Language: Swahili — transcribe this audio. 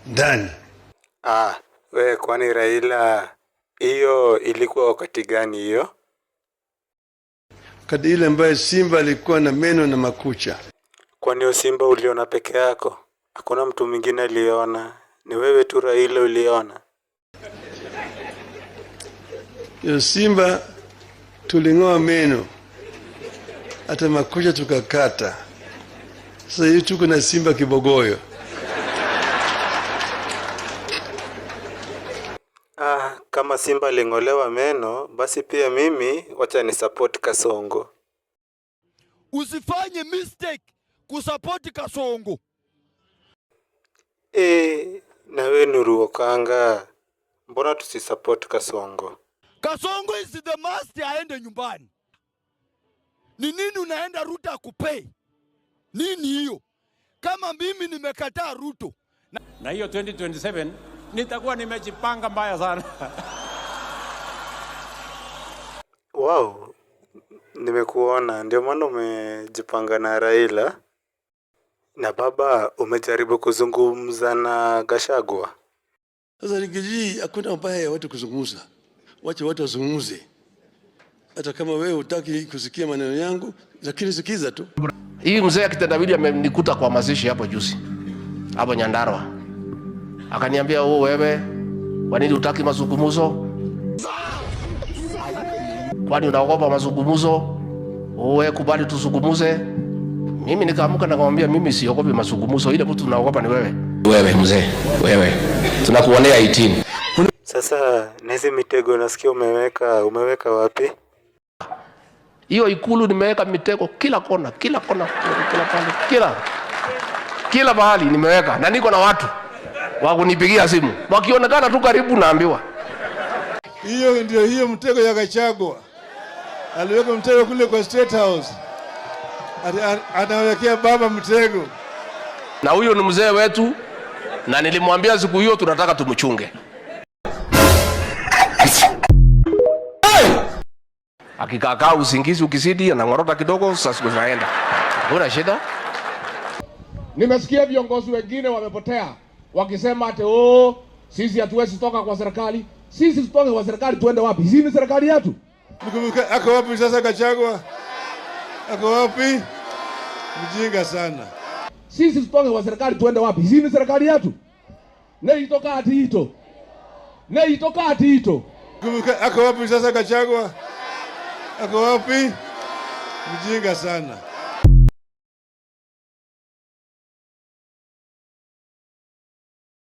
ndani. We kwani Raila, hiyo ilikuwa wakati gani hiyo? Wakati ile ambaye simba alikuwa na meno na makucha. Kwani hiyo simba uliona peke yako? Hakuna mtu mwingine aliona? Ni wewe tu Raila uliona? Hiyo simba tuling'oa meno, hata makucha tukakata. Sasa hivi tuko na simba kibogoyo. Kama simba ling'olewa meno, basi pia mimi wacha ni support Kasongo. Usifanye mistake kusupport Kasongo. Na we Nuru Okanga, mbona tusisupport Kasongo? Kasongo is the must aende nyumbani. Ni nini unaenda Ruto akupei? Nini hiyo? Kama mimi nimekataa Ruto. Na hiyo 2027 nitakuwa nimejipanga mbaya sana. Wow, nimekuona, ndio maana umejipanga na Raila. Na baba, umejaribu kuzungumza na Gachagua? Sasa Rigiji, hakuna mbaya ya watu kuzungumza. Wacha watu wazungumze. Hata kama wewe hutaki kusikia maneno yangu, lakini sikiza tu. Hii mzee akitendawili amenikuta kwa mazishi hapo juzi. Hapo Nyandarua. Akaniambia, wewe, kwa nini hutaki mazungumzo? Kwani unaogopa mazungumzo? Wewe kubali tuzungumuze. Mimi nikaamuka na kumwambia mimi siogopi mazungumzo, ile mtu unaogopa ni wewe. Wewe mzee, wewe. Tunakuonea 18. Sasa nezi mitego nasikia umeweka wapi? Hiyo Ikulu nimeweka mitego kila kona, kila pale, kila mahali nimeweka, na niko na watu wa kunipigia simu. Wakionekana tu karibu naambiwa. Hiyo ndio hiyo mtego ya Gachagua. Aliweka mtego kule kwa State House. Anawekea baba mtego. Na huyo ni mzee wetu, na nilimwambia siku hiyo tunataka tumchunge. Akikaa usingizi ukizidi anangorota kidogo, sasa tunaenda. Kuna shida? Nimesikia viongozi wengine wamepotea wakisema ate sisi hatuwezi toka kwa serikali. Sisi tutoke kwa serikali tuende wapi? Hii ni serikali yetu. Ako wapi sasa Gachagua? Ako wapi? Mjinga sana. Sisi tutoke kwa serikali tuende wapi? Hii ni serikali yetu. Neitoka ati hito. Ako wapi sasa Gachagua? Ako wapi? Mjinga sana.